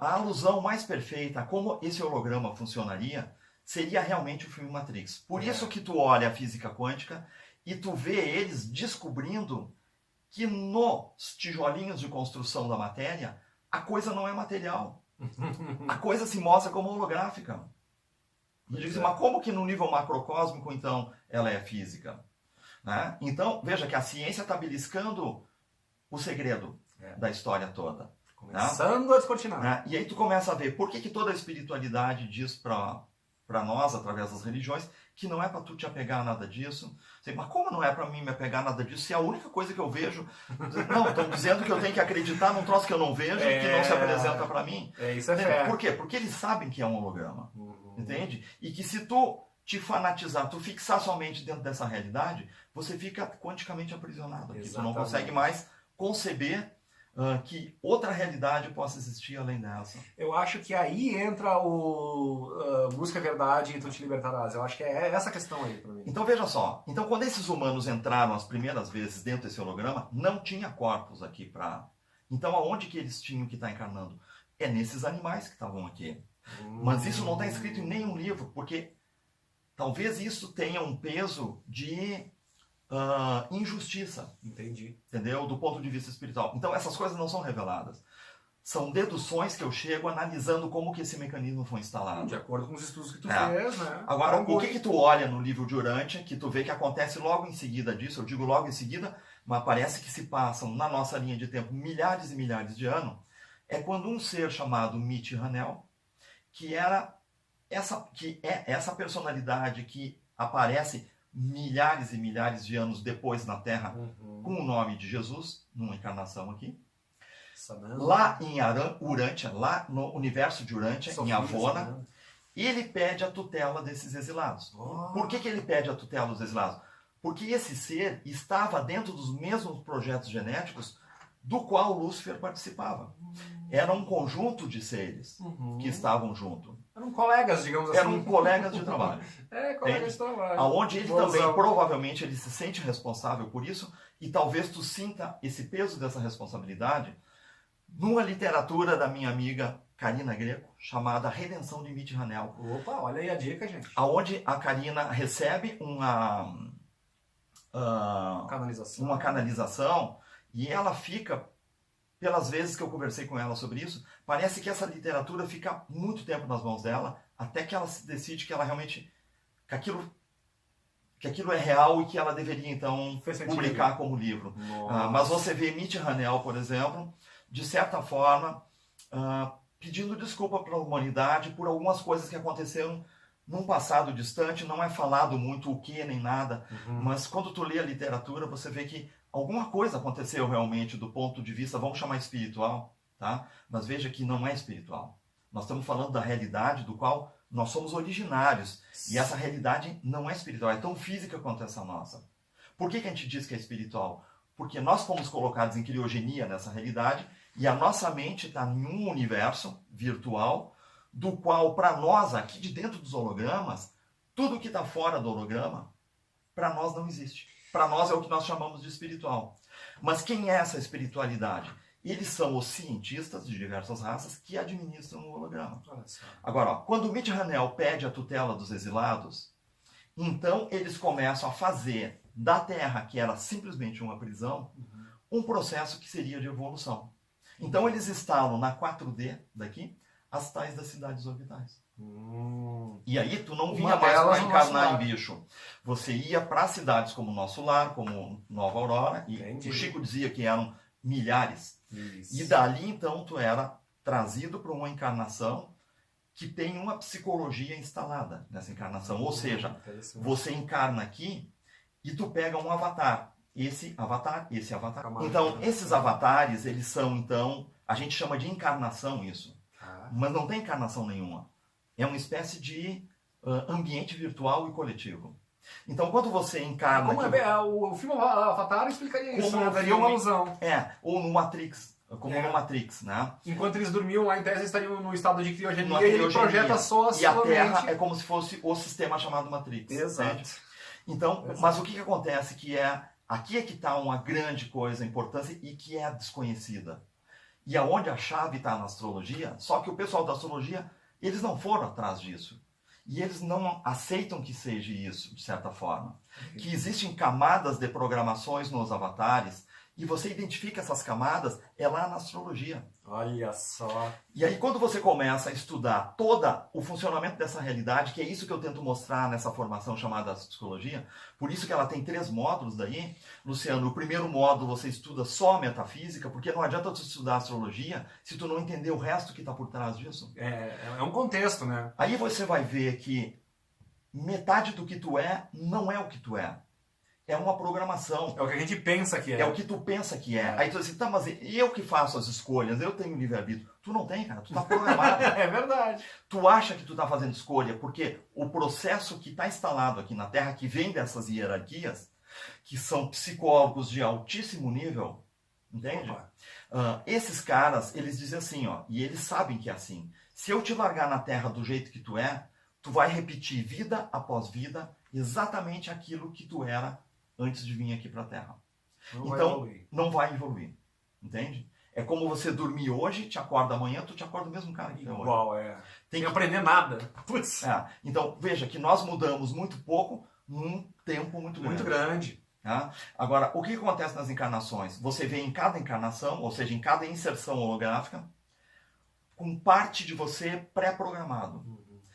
a alusão mais perfeita a como esse holograma funcionaria seria realmente o filme Matrix. Por isso que tu olha a física quântica e tu vê eles descobrindo que nos tijolinhos de construção da matéria, a coisa não é material. A coisa se mostra como holográfica. E diz, mas como que no nível macrocósmico, então, ela é física? Né? Então, veja que a ciência está beliscando o segredo da história toda. Começando a descortinar. Né? E aí tu começa a ver por que toda a espiritualidade diz para nós, através das religiões, que não é para tu te apegar a nada disso. Mas como não é para mim me apegar a nada disso? Se é a única coisa que eu vejo... Não, estão dizendo que eu tenho que acreditar num troço que eu não vejo, que não se apresenta para mim. Isso é fé. Por quê? Porque eles sabem que é um holograma. Entende? E que se tu te fanatizar, tu fixar somente dentro dessa realidade, você fica quanticamente aprisionado. Porque tu não consegue mais conceber que outra realidade possa existir além dessa. Eu acho que aí entra o busca a verdade e tu te libertarás. Eu acho que é essa a questão aí para mim. Então veja só, então quando esses humanos entraram as primeiras vezes dentro desse holograma, não tinha corpos aqui para... Então aonde que eles tinham que estar encarnando? É nesses animais que estavam aqui. Mas isso não está escrito em nenhum livro, porque talvez isso tenha um peso de injustiça. Entendi. Entendeu? Do ponto de vista espiritual. Então essas coisas não são reveladas. São deduções que eu chego analisando como que esse mecanismo foi instalado. De acordo com os estudos que tu fez, né? Agora, o que tu olha no livro de Urântia, que tu vê que acontece logo em seguida disso, eu digo logo em seguida, mas parece que se passam na nossa linha de tempo milhares e milhares de anos, é quando um ser chamado Miti Hanel, que é essa personalidade que aparece milhares e milhares de anos depois na Terra, com o nome de Jesus, numa encarnação aqui. Lá em Urântia, lá no universo de Urântia, em Avona, ele pede a tutela desses exilados. Por que ele pede a tutela dos exilados? Porque esse ser estava dentro dos mesmos projetos genéticos do qual Lúcifer participava. Era um conjunto de seres que estavam junto. Eram colegas, digamos assim. Eram colegas de trabalho. Colegas de trabalho. Aonde ele também, provavelmente, ele se sente responsável por isso, e talvez tu sinta esse peso dessa responsabilidade numa literatura da minha amiga Karina Greco, chamada Redenção de Miti Hanel. Opa, olha aí a dica, gente. Aonde a Karina recebe uma canalização e ela fica, pelas vezes que eu conversei com ela sobre isso, parece que essa literatura fica muito tempo nas mãos dela, até que ela se decide que ela realmente, que aquilo é real e que ela deveria então publicar como livro. Mas você vê Miti Hanel, por exemplo, de certa forma, pedindo desculpa para a humanidade por algumas coisas que aconteceram num passado distante. Não é falado muito o que nem nada, mas quando tu lê a literatura, você vê que alguma coisa aconteceu realmente do ponto de vista, vamos chamar espiritual, tá? Mas veja que não é espiritual. Nós estamos falando da realidade do qual nós somos originários. E essa realidade não é espiritual, é tão física quanto essa nossa. Por que a gente diz que é espiritual? Porque nós fomos colocados em criogenia nessa realidade e a nossa mente está em um universo virtual do qual, para nós, aqui de dentro dos hologramas, tudo que está fora do holograma, para nós não existe. Para nós é o que nós chamamos de espiritual. Mas quem é essa espiritualidade? Eles são os cientistas de diversas raças que administram o holograma. Agora, quando o Miti Hanel pede a tutela dos exilados, então eles começam a fazer da Terra, que era simplesmente uma prisão, um processo que seria de evolução. Então eles instalam na 4D daqui as tais das cidades orbitais. E aí tu não vinha mais para encarnar em bicho. Você ia para cidades como Nosso Lar, como Nova Aurora, e o Chico dizia que eram milhares. E dali então tu era trazido para uma encarnação que tem uma psicologia instalada nessa encarnação. Ou seja, você encarna aqui e tu pega um avatar. Esse avatar, esse avatar. Então, esses avatares, eles são, então, a gente chama de encarnação isso. Mas não tem encarnação nenhuma. É uma espécie de ambiente virtual e coletivo. Então, quando você encarna... Como o filme Avatar explicaria isso, né? Daria uma alusão. Ou no Matrix. Como no Matrix, né? Enquanto eles dormiam lá, em tese, eles estariam no estado de criogenia e ele projeta só a sua mente. E a Terra é como se fosse o sistema chamado Matrix. Exato. Entende? Então, mas o que acontece que aqui é que está uma grande coisa, importância, e que é desconhecida. e aonde a chave está na astrologia, só que o pessoal da astrologia, eles não foram atrás disso. E eles não aceitam que seja isso, de certa forma. Que existem camadas de programações nos avatares, e você identifica essas camadas, é lá na astrologia. Olha só. E aí quando você começa a estudar todo o funcionamento dessa realidade, que é isso que eu tento mostrar nessa formação chamada psicologia, por isso que ela tem 3 módulos daí. Luciano, o primeiro módulo você estuda só a metafísica, porque não adianta tu estudar astrologia se tu não entender o resto que está por trás disso. É um contexto, né? Aí você vai ver que metade do que tu é não é o que tu é. É uma programação. É o que a gente pensa que é. É o que tu pensa que é. Aí tu diz assim, tá, mas eu que faço as escolhas, eu tenho livre-arbítrio. Tu não tem, cara, tu tá programado. É verdade. Tu acha que tu tá fazendo escolha, porque o processo que está instalado aqui na Terra, que vem dessas hierarquias, que são psicólogos de altíssimo nível, entende? Esses caras, eles dizem assim, ó, e eles sabem que é assim. Se eu te largar na Terra do jeito que tu é, tu vai repetir vida após vida exatamente aquilo que tu era antes de vir aqui para a Terra. Então, não vai evoluir. Entende? É como você dormir hoje, te acorda amanhã, tu te acorda o mesmo cara que hoje. Igual, Sem aprender nada. Putz. Então, veja que nós mudamos muito pouco num tempo muito grande. Muito grande. Tá? Agora, o que acontece nas encarnações? Você vê em cada encarnação, ou seja, em cada inserção holográfica, com parte de você pré-programado.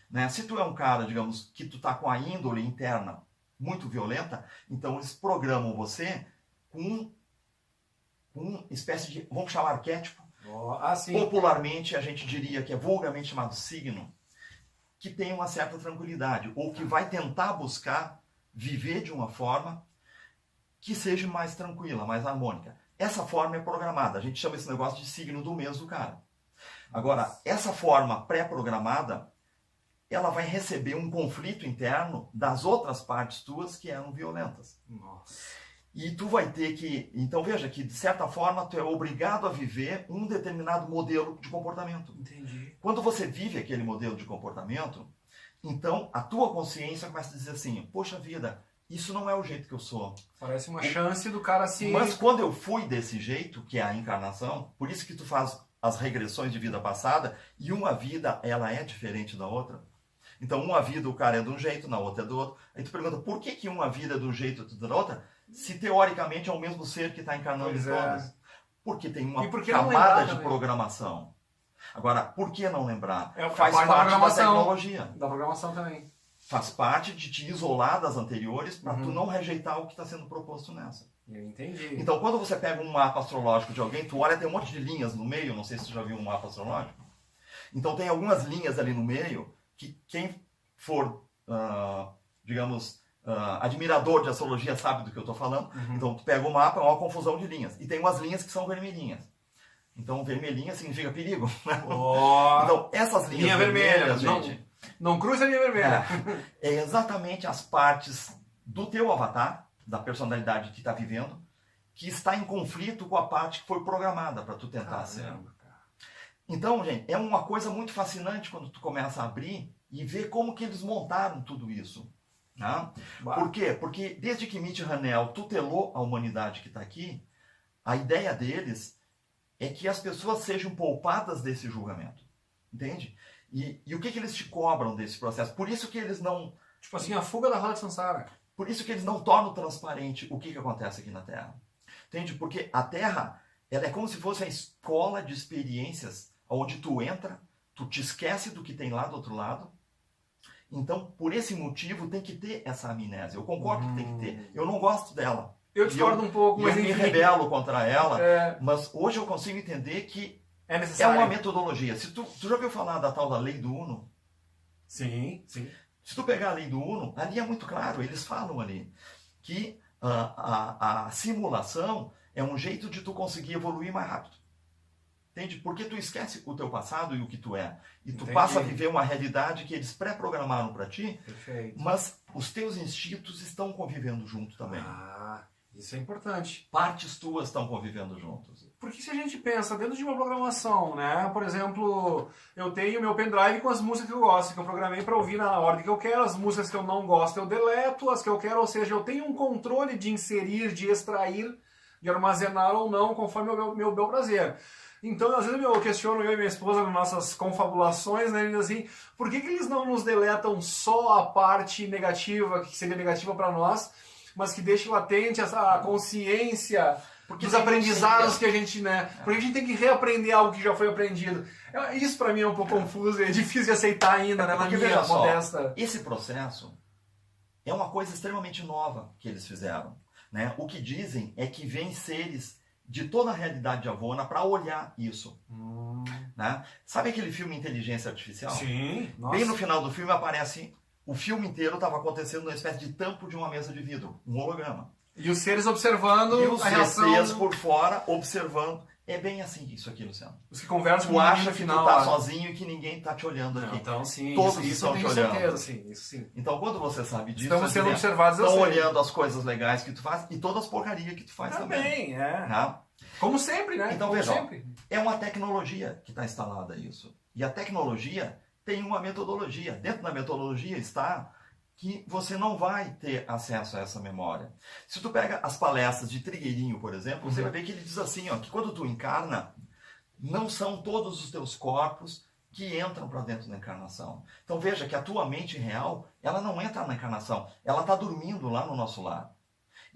Né? Se tu é um cara, digamos, que tu tá com a índole interna muito violenta, então eles programam você com uma espécie de, vamos chamar arquétipo, sim. Popularmente a gente diria que é vulgarmente chamado signo, que tem uma certa tranquilidade, ou que vai tentar buscar viver de uma forma que seja mais tranquila, mais harmônica. Essa forma é programada, a gente chama esse negócio de signo do mês do cara. Agora, essa forma pré-programada, ela vai receber um conflito interno das outras partes tuas que eram violentas. Nossa. E tu vai ter que... Então veja que, de certa forma, tu é obrigado a viver um determinado modelo de comportamento. Entendi. Quando você vive aquele modelo de comportamento, então a tua consciência começa a dizer assim, poxa vida, isso não é o jeito que eu sou. Parece uma chance do cara se... Mas quando eu fui desse jeito, que é a encarnação, por isso que tu faz as regressões de vida passada, e uma vida, ela é diferente da outra. Então, uma vida o cara é de um jeito, na outra é do outro. Aí tu pergunta, por que uma vida é de um jeito e outra da outra, se teoricamente é o mesmo ser que está encarnando em todas? Porque tem uma camada de programação. Agora, por que não lembrar? Faz parte da tecnologia. Da programação também. Faz parte de te isolar das anteriores para tu não rejeitar o que está sendo proposto nessa. Eu entendi. Então, quando você pega um mapa astrológico de alguém, tu olha, tem um monte de linhas no meio, não sei se tu já viu um mapa astrológico. Então, tem algumas linhas ali no meio que quem for, digamos, admirador de astrologia sabe do que eu estou falando. Então, tu pega o mapa, é uma confusão de linhas. E tem umas linhas que são vermelhinhas. Então, vermelhinha significa perigo. Então, essas linhas vermelhas, gente... Não cruza a linha vermelha. É exatamente as partes do teu avatar, da personalidade que está vivendo, que está em conflito com a parte que foi programada para tu tentar ser. Então, gente, é uma coisa muito fascinante quando tu começa a abrir e ver como que eles montaram tudo isso. Né? Por quê? Porque desde que Mitch Hanel tutelou a humanidade que está aqui, a ideia deles é que as pessoas sejam poupadas desse julgamento. Entende? E o que eles te cobram desse processo? Por isso que eles não... Tipo assim, a fuga da roda de Sansara. Por isso que eles não tornam transparente o que acontece aqui na Terra. Entende? Porque a Terra, ela é como se fosse a escola de experiências onde tu entra, tu te esquece do que tem lá do outro lado. Então, por esse motivo, tem que ter essa amnésia. Eu concordo que tem que ter. Eu não gosto dela. Eu discordo um pouco, mas eu me rebelo contra ela. Mas hoje eu consigo entender que é uma metodologia. Se tu já ouviu falar da tal da lei do Uno? Sim, sim. Se tu pegar a lei do Uno, ali é muito claro, eles falam ali que a simulação é um jeito de tu conseguir evoluir mais rápido. Entende? Porque tu esquece o teu passado e o que tu é. E tu passa a viver uma realidade que eles pré-programaram para ti, mas os teus instintos estão convivendo junto também. Isso é importante. Partes tuas estão convivendo juntos. Porque se a gente pensa dentro de uma programação, né? Por exemplo, eu tenho meu pendrive com as músicas que eu gosto, que eu programei para ouvir na ordem que eu quero, as músicas que eu não gosto eu deleto, as que eu quero, ou seja, eu tenho um controle de inserir, de extrair de armazenar ou não, conforme o meu bel prazer. Então, às vezes eu questiono, eu e minha esposa, nas nossas confabulações, né, assim, por que eles não nos deletam só a parte negativa, que seria negativa para nós, mas que deixe latente essa consciência dos aprendizados que a gente, né? Porque a gente tem que reaprender algo que já foi aprendido. Isso para mim é um pouco confuso, é difícil de aceitar ainda, né, na minha modesta. Esse processo é uma coisa extremamente nova que eles fizeram, né? O que dizem é que vêm seres de toda a realidade de Avona para olhar isso. Né? Sabe aquele filme Inteligência Artificial? Sim. Nossa. Bem no final do filme aparece, o filme inteiro estava acontecendo numa espécie de tampo de uma mesa de vidro, um holograma. E os seres observando e os a reação. seres por fora observando. É bem assim isso aqui, Luciano. Os que conversam tu acha que tu tá sozinho e que ninguém tá te olhando aqui. Então, sim. Todos isso estão te olhando. certeza, sim, isso sim. Então, quando você sabe disso, estamos sendo observados. Estão olhando as coisas legais que tu faz e todas as porcarias que tu faz também. Também, é. Tá? Como sempre, né? Então, como veja, sempre. É uma tecnologia que está instalada isso. E a tecnologia tem uma metodologia. Dentro da metodologia está que você não vai ter acesso a essa memória. Se tu pega as palestras de Trigueirinho, por exemplo, você vai ver que ele diz assim, ó, que quando tu encarna, não são todos os teus corpos que entram para dentro da encarnação. Então veja que a tua mente real, ela não entra na encarnação, ela está dormindo lá no nosso lar.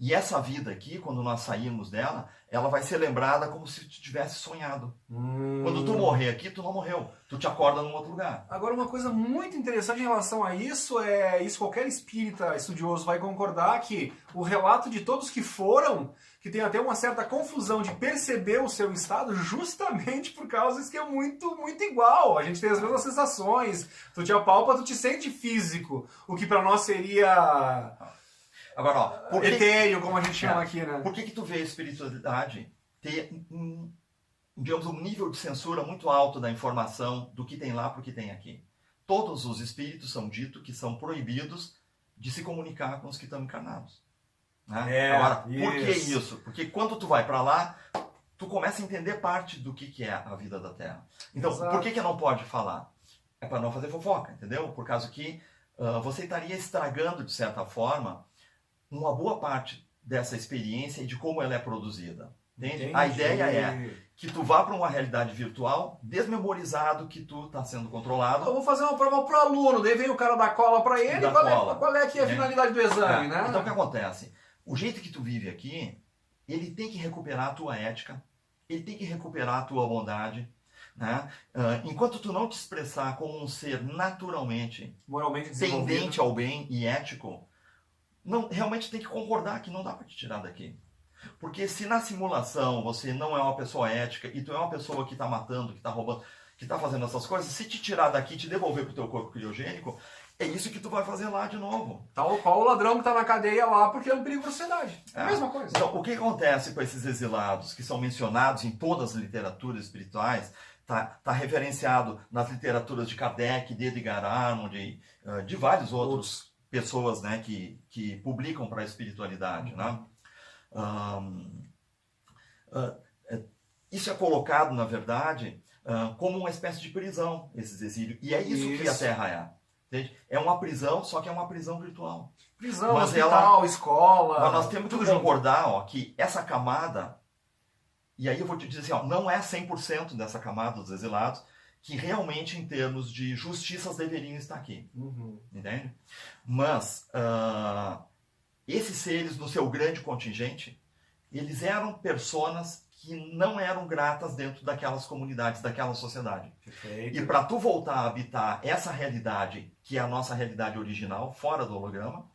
E essa vida aqui, quando nós saímos dela, ela vai ser lembrada como se tu tivesse sonhado. Quando tu morrer aqui, tu não morreu. Tu te acorda num outro lugar. Agora, uma coisa muito interessante em relação a isso é, isso qualquer espírita estudioso vai concordar, que o relato de todos que foram, que tem até uma certa confusão de perceber o seu estado, justamente por causa disso que é muito, muito igual. A gente tem as mesmas sensações. Tu te apalpa, tu te sente físico. O que para nós seria... Agora, ó, etéreo, como a gente chama aqui, né? Por que tu vê a espiritualidade ter digamos, um nível de censura muito alto da informação do que tem lá para o que tem aqui? Todos os espíritos são dito que são proibidos de se comunicar com os que estão encarnados. Né? Agora, por que isso? Porque quando tu vai para lá, tu começa a entender parte do que é a vida da Terra. Então, Exato. Por que não pode falar? É para não fazer fofoca, entendeu? Por causa que você estaria estragando, de certa forma, uma boa parte dessa experiência e de como ela é produzida. Entende? Entendi. A ideia é que tu vá para uma realidade virtual desmemorizado que tu está sendo controlado. Eu vou fazer uma prova pro aluno, daí vem o cara dar cola para ele, qual é que é a finalidade do exame, né? Então o que acontece? O jeito que tu vive aqui, ele tem que recuperar a tua ética, ele tem que recuperar a tua bondade, né? Enquanto tu não te expressar como um ser naturalmente moralmente tendente ao bem e ético, não, realmente tem que concordar que não dá para te tirar daqui. Porque se na simulação você não é uma pessoa ética e tu é uma pessoa que está matando, que está roubando, que está fazendo essas coisas, se te tirar daqui e te devolver para o teu corpo criogênico, é isso que tu vai fazer lá de novo. Tal qual o ladrão que está na cadeia lá porque é um perigo para a sociedade. É a mesma coisa. Então, o que acontece com esses exilados que são mencionados em todas as literaturas espirituais, está referenciado nas literaturas de Kardec, de Edgar Arnold, de vários outros pessoas, né, que publicam para a espiritualidade, né? Isso é colocado, na verdade, como uma espécie de prisão, esses exílios. E é isso que a Terra é. Entende? É uma prisão, só que é uma prisão virtual. Prisão, mas hospital, escola... Mas nós temos que concordar que essa camada, e aí eu vou te dizer assim, ó, não é 100% dessa camada dos exilados, que realmente, em termos de justiças, deveriam estar aqui. Entende? Mas esses seres, no seu grande contingente, eles eram personas que não eram gratas dentro daquelas comunidades, daquela sociedade. Perfeito. E para tu voltar a habitar essa realidade, que é a nossa realidade original, fora do holograma,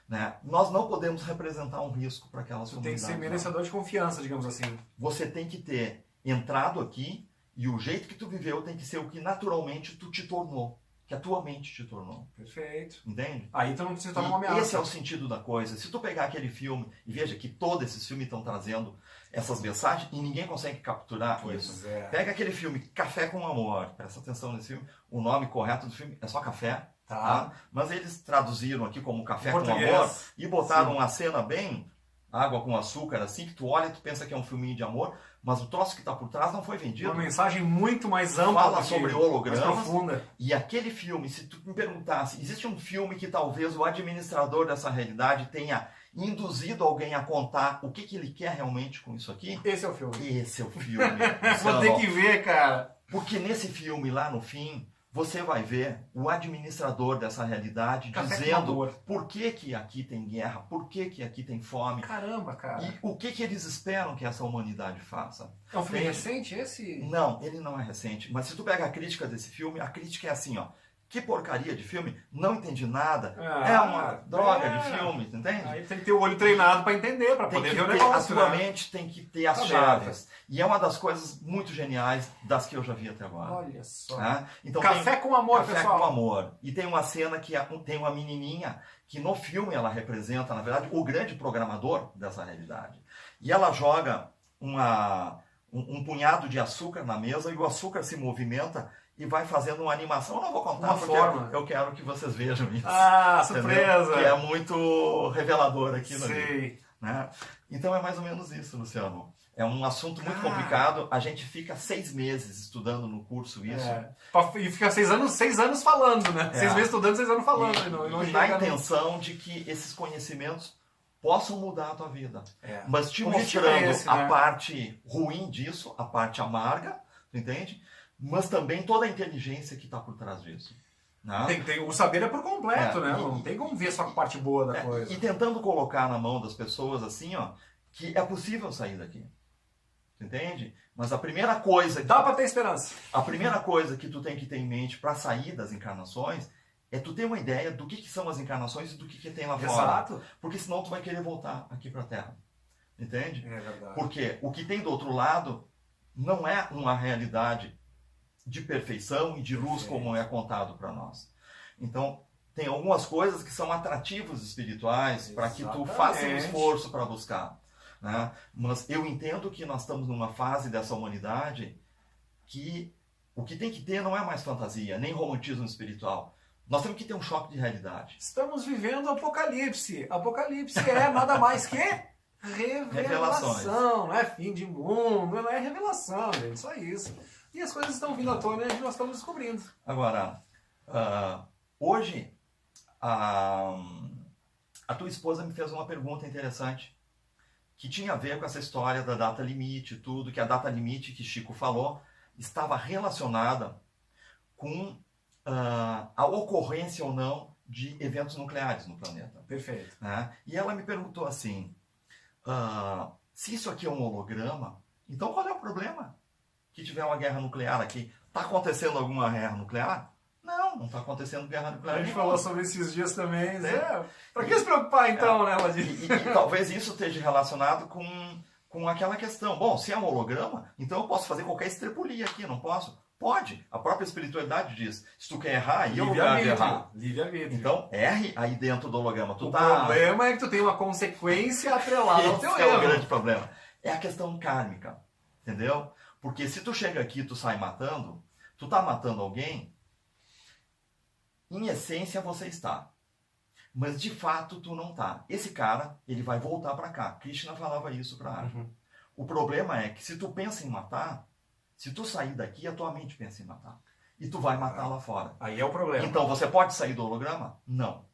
né, nós não podemos representar um risco para aquelas comunidades. Tem que ser merecedor de confiança, digamos assim. Você tem que ter entrado aqui e o jeito que tu viveu tem que ser o que naturalmente tu te tornou. Que a tua mente te tornou. Perfeito. Entende? Aí tu não precisa tornar uma ameaça. Esse é o sentido da coisa. Se tu pegar aquele filme, e veja que todos esses filmes estão trazendo essas mensagens e ninguém consegue capturar isso. Pega aquele filme Café com Amor, presta atenção nesse filme, o nome correto do filme é só Café, tá? Mas eles traduziram aqui como Café com Amor e botaram a cena bem água com açúcar, assim, que tu olha e tu pensa que é um filminho de amor, mas o troço que está por trás não foi vendido. Uma mensagem muito mais ampla. Fala sobre hologramas. Mais profunda. E aquele filme, se tu me perguntasse, existe um filme que talvez o administrador dessa realidade tenha induzido alguém a contar o que ele quer realmente com isso aqui. Esse é o filme. Esse é o filme. Vou ter que ver, cara. Porque nesse filme, lá no fim, você vai ver o administrador dessa realidade Café com dizendo amor. por que aqui tem guerra, por que aqui tem fome. Caramba, cara. E o que eles esperam que essa humanidade faça. É um filme Entende? recente esse? Não, ele não é recente. Mas se tu pega a crítica desse filme, a crítica é assim, ó. Que porcaria de filme, não entendi nada. É uma droga de filme, entende? Aí tem que ter o olho treinado pra entender, pra Tem poder que ver o ter, negócio, a tua né? mente tem que ter as Tá chaves. E é uma das coisas muito geniais das que eu já vi até agora. Olha só. Tá? Então, Café com amor, Café pessoal. com amor. E tem uma cena que tem uma menininha que no filme ela representa, na verdade, o grande programador dessa realidade. E ela joga um punhado de açúcar na mesa e o açúcar se movimenta e vai fazendo uma animação. Eu não vou contar Uma porque forma. eu quero que vocês vejam isso. Ah, Entendeu? surpresa. Que é muito revelador aqui no livro, Sei. né? Então é mais ou menos isso, Luciano. É um assunto muito Cara. complicado. A gente fica 6 meses estudando no curso isso. E fica 6 anos falando, né? 6 meses estudando, 6 anos falando. E não na chega intenção de que esses conhecimentos possam mudar a tua vida. É. Mas te O objetivo mostrando é esse, a né? parte ruim disso, a parte amarga, tu entende? Mas também toda a inteligência que está por trás disso. Né? O saber é por completo, É, né? e- Não tem como ver só a parte boa da coisa. E tentando colocar na mão das pessoas assim, ó, que é possível sair daqui. Tu entende? Mas a primeira coisa Dá pra ter esperança. que tu tem que ter em mente para sair das encarnações é tu ter uma ideia do que são as encarnações e do que tem lá fora. Exato. Porque senão tu vai querer voltar aqui para a Terra. Entende? É verdade. Porque o que tem do outro lado não é uma realidade de perfeição e de luz como é contado para nós. Então, tem algumas coisas que são atrativos espirituais para que tu faça um Exatamente. esforço para buscar. Né? Mas eu entendo que nós estamos numa fase dessa humanidade que o que tem que ter não é mais fantasia, nem romantismo espiritual. Nós temos que ter um choque de realidade. Estamos vivendo o Apocalipse. Apocalipse é nada mais que revelação. Não é fim de mundo, não é revelação, gente. Só isso. E as coisas estão vindo à tona e nós estamos descobrindo. Agora, hoje, a tua esposa me fez uma pergunta interessante, que tinha a ver com essa história da data limite, tudo, que a data limite que Chico falou estava relacionada com a ocorrência ou não de eventos nucleares no planeta. Perfeito. Né? E ela me perguntou assim, se isso aqui é um holograma, então qual é o problema que tiver uma guerra nuclear aqui? Está acontecendo alguma guerra nuclear? Não está acontecendo guerra nuclear. A gente nenhuma. falou sobre esses dias também. Pra que se preocupar então, né, Ladir? E talvez isso esteja relacionado com aquela questão. Bom, se é um holograma, então eu posso fazer qualquer estrepulia aqui, não posso? Pode. A própria espiritualidade diz, se tu quer errar, aí é o lugar de errar. Livre-arbítrio. Então, erre aí dentro do holograma. O problema é que tu tem uma consequência atrelada ao teu Esse é o erro. grande problema. É a questão kármica, entendeu? Porque se tu chega aqui e tu sai matando, tu tá matando alguém, em essência você está. Mas de fato tu não tá. Esse cara, ele vai voltar para cá. Krishna falava isso para Arjuna. O problema é que se tu pensa em matar, se tu sair daqui, a tua mente pensa em matar. E tu vai matar lá fora. Aí é o problema. Então você pode sair do holograma? Não.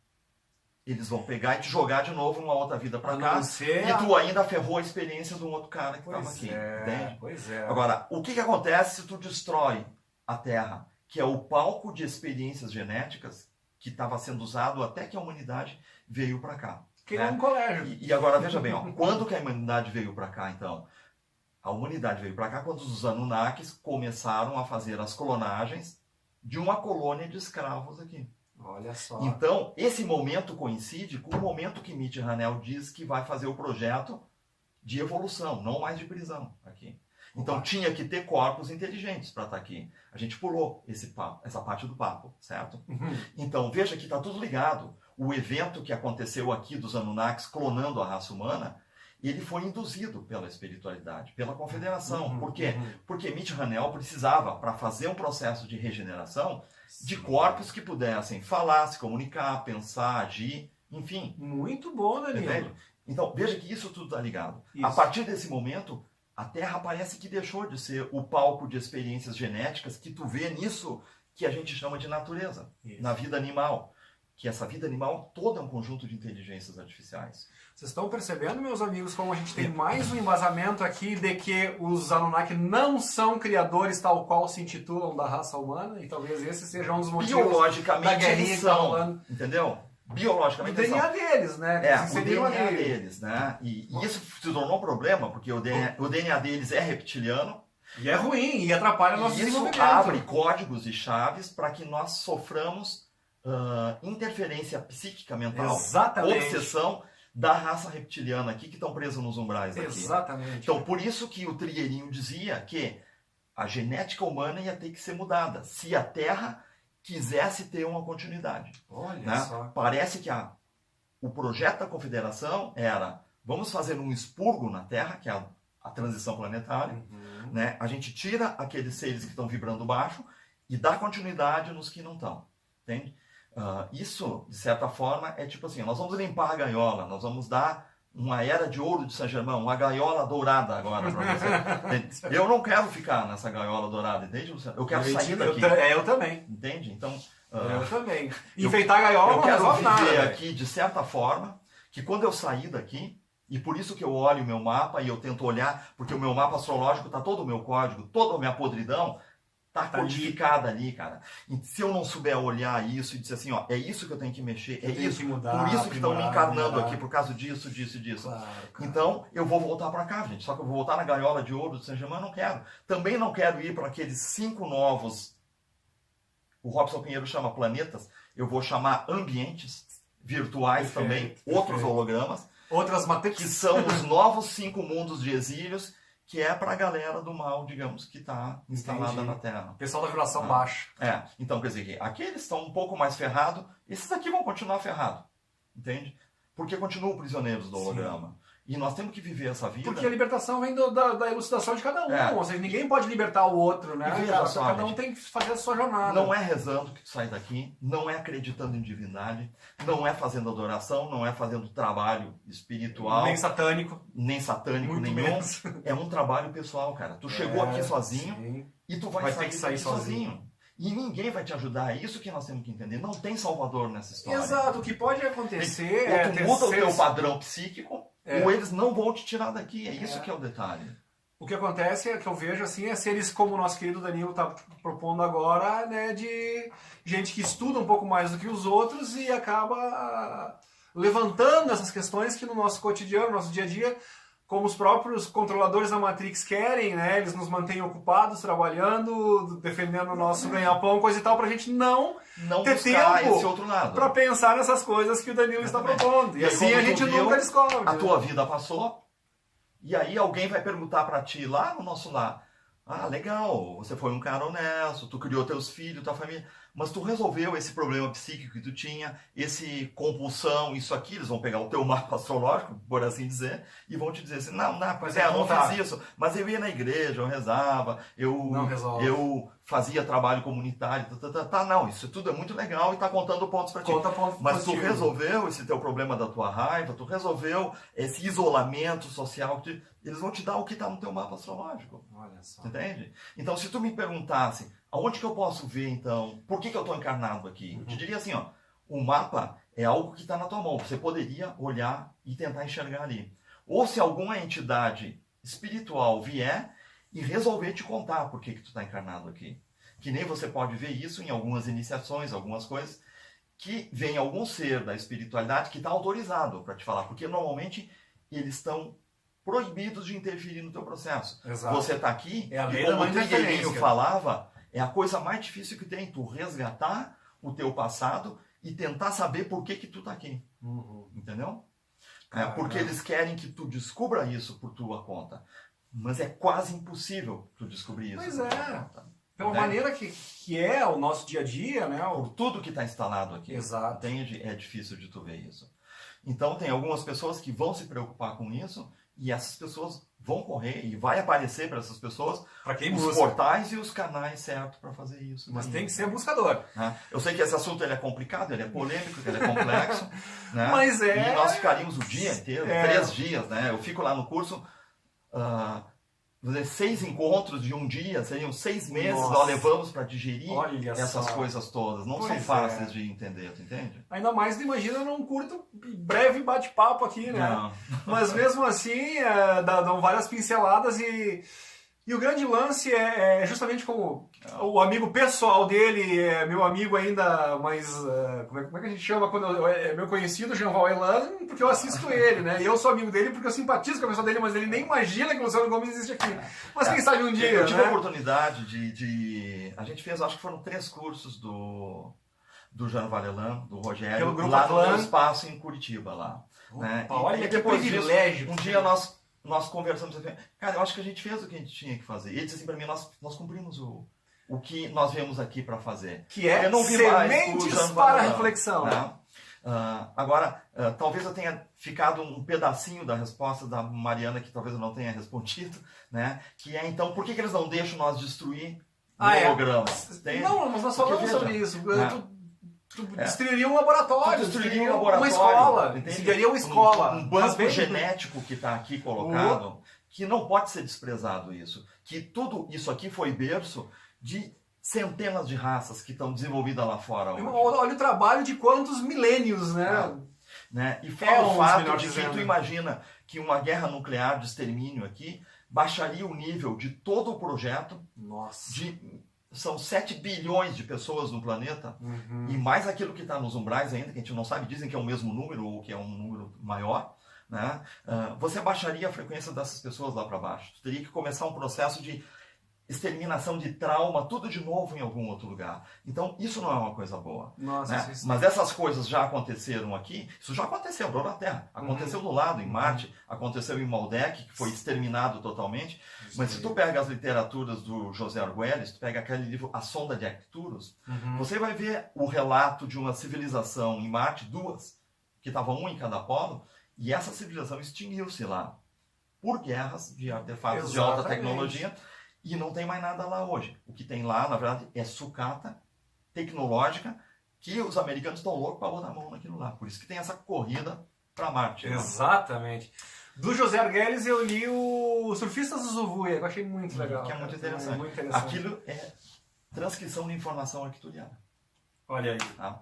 Eles vão pegar e te jogar de novo numa outra vida para cá. E tu ainda ferrou a experiência de um outro cara que estava aqui. Entende? Pois é. Agora, o que acontece se tu destrói a Terra, que é o palco de experiências genéticas que estava sendo usado até que a humanidade veio para cá? Que é um colégio. E agora veja bem, ó, quando que a humanidade veio para cá, então? A humanidade veio para cá quando os Anunnakis começaram a fazer as clonagens de uma colônia de escravos aqui. Olha só. Então, esse momento coincide com o momento que Mitch Hanel diz que vai fazer o projeto de evolução, não mais de prisão aqui. Então, tinha que ter corpos inteligentes para estar aqui. A gente pulou essa parte do papo, certo? Então, veja que está tudo ligado. O evento que aconteceu aqui dos Anunnakis clonando a raça humana, ele foi induzido pela espiritualidade, pela confederação. Por quê? Porque Mitch Hanel precisava, para fazer um processo de regeneração, de corpos que pudessem falar, se comunicar, pensar, agir, enfim. Muito bom, Danilo. Entende? Então, veja que isso tudo está ligado. Isso. A partir desse momento, a Terra parece que deixou de ser o palco de experiências genéticas que tu vê nisso que a gente chama de natureza, Isso. na vida animal. que essa vida animal toda é um conjunto de inteligências artificiais. Vocês estão percebendo, meus amigos, como a gente tem mais um embasamento aqui de que os Anunnaki não são criadores tal qual se intitulam da raça humana? E talvez esse seja um dos motivos Biologicamente da guerrinha eles que tá são, rolando. Entendeu? Biologicamente O eles DNA são. deles, né? O Seriam DNA ali. deles, né? E isso se tornou um problema, porque o DNA deles é reptiliano. E é ruim, e atrapalha o nosso E isso desenvolvimento. abre códigos e chaves para que nós soframos interferência psíquica mental, Exatamente. obsessão da raça reptiliana aqui, que estão presos nos umbrais aqui. Exatamente. Então, por isso que o Trigueirinho dizia que a genética humana ia ter que ser mudada, se a Terra quisesse ter uma continuidade. Olha Né? só. Parece que o projeto da Confederação era, vamos fazer um expurgo na Terra, que é a transição planetária, Uhum. né? A gente tira aqueles seres que estão vibrando baixo e dá continuidade nos que não estão, entende? Isso, de certa forma, é tipo assim, nós vamos limpar a gaiola, nós vamos dar uma era de ouro de Saint-Germain, uma gaiola dourada agora para você. Entende? Eu não quero ficar nessa gaiola dourada, entende, Luciano? Eu quero sair daqui. Eu também. Entende? Então, Eu também. Enfeitar a gaiola eu não quero resolve viver nada. aqui de certa forma, que quando eu sair daqui, e por isso que eu olho o meu mapa e eu tento olhar, porque o meu mapa astrológico está todo o meu código, toda a minha podridão, tá codificada ali, cara. E se eu não souber olhar isso e dizer assim, ó, é isso que eu tenho que mexer, é isso, que mudar, por isso que estão me encarnando aprimorar. aqui, por causa disso, disso e disso. Claro. Então, eu vou voltar para cá, gente. Só que eu vou voltar na gaiola de ouro do Saint-Germain, não quero. Também não quero ir para aqueles 5 novos, o Robson Pinheiro chama planetas, eu vou chamar ambientes virtuais também, outros hologramas, Outras que matérias. são os novos 5 mundos de exílios, que é para a galera do mal, digamos, que está instalada Entendi. na Terra. Pessoal da vibração baixa. Então, quer dizer, aqueles estão um pouco mais ferrados, esses aqui vão continuar ferrados, entende? Porque continuam prisioneiros do holograma. E nós temos que viver essa vida. Porque a libertação vem da elucidação de cada um. Ou seja, ninguém pode libertar o outro, né? E veja Cara, só, cada um gente, tem que fazer a sua jornada. Não é rezando que tu sai daqui, não é acreditando em divindade, não é fazendo adoração, não é fazendo trabalho espiritual, Nem satânico. nem satânico Muito nenhum. menos. É um trabalho pessoal, cara. Tu chegou aqui sozinho Sim. e tu vai Vai ter sair que sair daqui sozinho. E ninguém vai te ajudar. É isso que nós temos que entender. Não tem salvador nessa história. Exato. O que pode acontecer Ou tu muda o teu seres- padrão psíquico, ou eles não vão te tirar daqui. É isso que é o detalhe. O que acontece, que eu vejo assim, é seres como o nosso querido Danilo está propondo agora, né, de gente que estuda um pouco mais do que os outros e acaba levantando essas questões que no nosso cotidiano, no nosso dia a dia, como os próprios controladores da Matrix querem, né, eles nos mantêm ocupados, trabalhando, defendendo o nosso ganha-pão, coisa e tal, pra gente não ter buscar tempo esse outro lado. para pensar nessas coisas que o Danilo está propondo. E aí, assim quando a gente tu viu, nunca descobre. A né? tua vida passou, e aí alguém vai perguntar pra ti lá no nosso lar: ah, legal, você foi um cara honesto, tu criou teus filhos, tua família, mas tu resolveu esse problema psíquico que tu tinha, esse compulsão, isso aqui, eles vão pegar o teu mapa astrológico, por assim dizer, e vão te dizer assim, não, pois eu não fiz isso, mas eu ia na igreja, eu rezava, eu fazia trabalho comunitário, não, isso tudo é muito legal e tá contando pontos pra ti. Mas tu resolveu esse teu problema da tua raiva, tu resolveu esse isolamento social, eles vão te dar o que tá no teu mapa astrológico. Olha só. Entende? Então, se tu me perguntasse, aonde que eu posso ver, então, por que eu estou encarnado aqui? Eu te diria assim, ó, o mapa é algo que está na tua mão. Você poderia olhar e tentar enxergar ali. Ou se alguma entidade espiritual vier e resolver te contar por que tu está encarnado aqui. Que nem você pode ver isso em algumas iniciações, algumas coisas, que vem algum ser da espiritualidade que está autorizado para te falar. Porque normalmente eles estão proibidos de interferir no teu processo. Exato. Você está aqui, É a lei e da como o não Trigueirinho interferência. falava, é a coisa mais difícil que tem, tu resgatar o teu passado e tentar saber por que tu está aqui. Entendeu? Porque eles querem que tu descubra isso por tua conta. Mas é quase impossível tu descobrir isso. Pois por tua é. conta. Pela maneira que é o nosso dia a dia, né? Por tudo que está instalado aqui. Exato. Entende? É difícil de tu ver isso. Então tem algumas pessoas que vão se preocupar com isso e essas pessoas vão correr e vai aparecer para essas pessoas os portais e os canais certos para fazer isso. Mas tem que ser buscador. Né? Eu sei que esse assunto ele é complicado, ele é polêmico, ele é complexo. Né? Mas E nós ficaríamos o dia inteiro, 3 dias. Né? Eu fico lá no curso vamos dizer, 6 encontros de um dia, seriam 6 meses, Nossa. nós levamos para digerir Olha essas só. coisas todas. Não Pois são fáceis é. de entender, tu entende? Ainda mais, imagina, num curto e breve bate-papo aqui, né? Não. Mas mesmo assim, dão várias pinceladas e o grande lance é justamente como o amigo pessoal dele, meu amigo ainda mais... como é que a gente chama quando é meu conhecido, Jean-Val Elan, porque eu assisto ele, né? E eu sou amigo dele porque eu simpatizo com a pessoa dele, mas ele nem imagina que o Luciano Gomes existe aqui. Mas quem sabe um dia, Eu tive a né? oportunidade de... A gente fez, acho que foram 3 cursos do Jean Valelan, do Rogério, Pelo Grupo lá no Atlan. meu espaço em Curitiba, lá. Né? Olha que depois disso, privilégio. um dia nós conversamos assim, cara, eu acho que a gente fez o que a gente tinha que fazer. E ele disse assim pra mim, nós cumprimos o que nós viemos aqui para fazer. Que é eu não vi mais o sementes Jean para a Valelan, reflexão. né? Agora, talvez eu tenha ficado um pedacinho da resposta da Mariana que talvez eu não tenha respondido, né? Que é então, por que eles não deixam nós destruir hologramas? Não, mas nós falamos veja, sobre isso. Tu É. destruiria um laboratório, Tu destruiria um laboratório, uma escola, entende? destruiria uma escola. Um Faz banco bem. genético que está aqui colocado, que não pode ser desprezado isso. Que tudo isso aqui foi berço de centenas de raças que estão desenvolvidas lá fora hoje. Olha o trabalho de quantos milênios, né? Né? E fora o Éons, fato melhor de que dizendo. tu imagina que uma guerra nuclear de extermínio aqui baixaria o nível de todo o projeto. Nossa. São 7 bilhões de pessoas no planeta, Uhum. e mais aquilo que está nos umbrais ainda, que a gente não sabe, dizem que é o mesmo número ou que é um número maior, né? Você baixaria a frequência dessas pessoas lá para baixo. Tu teria que começar um processo de exterminação de trauma, tudo de novo em algum outro lugar. Então, isso não é uma coisa boa. Nossa, Né? isso... Mas essas coisas já aconteceram aqui, isso já aconteceu na Terra, aconteceu do lado, em Marte, aconteceu em Maldek, que foi exterminado totalmente. Mas se tu pega as literaturas do José Arguelles, tu pega aquele livro A Sonda de Arcturus, você vai ver o relato de uma civilização em Marte, 2, que estavam um em cada polo, e essa civilização extinguiu-se lá, por guerras de artefatos de alta tecnologia, e não tem mais nada lá hoje. O que tem lá, na verdade, é sucata tecnológica, que os americanos estão loucos para botar a mão naquilo lá. Por isso que tem essa corrida para Marte. Exatamente. Do José Arguelles eu li o Surfistas do Zuvuia, que eu achei muito legal. Que é muito interessante. É muito interessante. Aquilo é transcrição de informação arcturiana. Olha aí. Tá?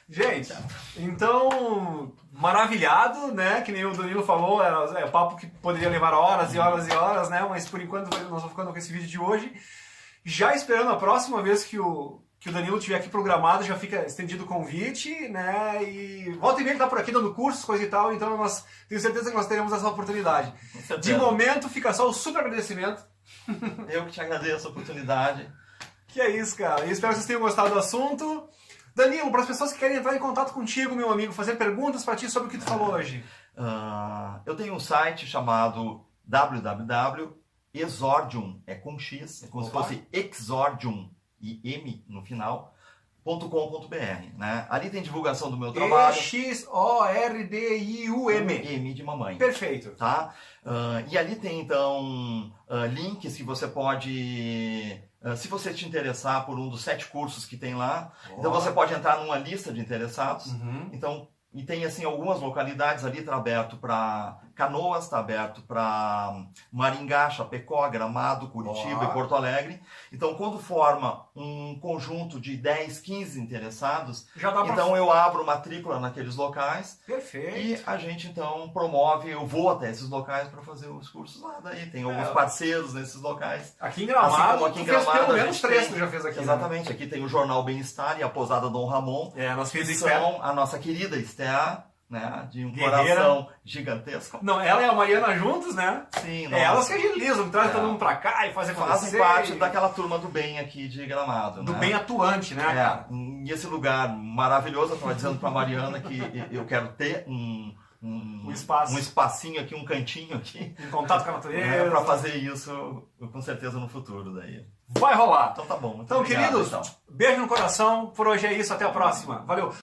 Gente, então, maravilhado, né? Que nem o Danilo falou, é papo que poderia levar horas e horas e horas, né? Mas por enquanto nós vamos ficando com esse vídeo de hoje. Já esperando a próxima vez que o Danilo estiver aqui programado, já fica estendido o convite, né? E volta e meia ele tá por aqui dando cursos, coisa e tal, então tenho certeza que nós teremos essa oportunidade. De momento, fica só o super agradecimento. Eu que te agradeço a oportunidade. Que é isso, cara. E espero que vocês tenham gostado do assunto. Danilo, para as pessoas que querem entrar em contato contigo, meu amigo, fazer perguntas para ti sobre o que tu falou hoje. Eu tenho um site chamado www.exordium, é com X, é como se fosse Exordium e M no final, .com.br, né? Ali tem divulgação do meu trabalho. E-X-O-R-D-I-U-M. M de mamãe. Perfeito. Tá? E ali tem, então, links que você pode... se você te interessar por um dos 7 cursos que tem lá, então você pode entrar numa lista de interessados. Então, e tem assim algumas localidades ali, está aberto para Canoas, está aberto para Maringá, Chapecó, Gramado, Curitiba e Porto Alegre. Então, quando forma um conjunto de 10, 15 interessados, então eu abro matrícula naqueles locais. Perfeito. E a gente então promove, eu vou até esses locais para fazer os cursos lá. Daí tem alguns parceiros nesses locais. Aqui em Gramado, assim como aqui em Gramado, pelo menos 3 tu já fez aqui. Exatamente, né? Aqui tem o Jornal Bem-Estar e a Pousada Dom Ramon, que são a nossa querida Esther, né, de um guerreira. Coração gigantesco. Não, ela e a Mariana juntos, né? Sim, elas que agilizam, trazem todo mundo pra cá e fazem parte daquela turma do bem aqui de Gramado. Do né? bem atuante, né, cara? E esse lugar maravilhoso, eu estava dizendo pra Mariana que eu quero ter um espacinho aqui, um cantinho aqui. Em contato com a natureza. Para fazer isso, com certeza, no futuro daí. Vai rolar. Então tá bom. Então, obrigado, queridos, beijo no coração. Por hoje é isso. Até a próxima. Valeu.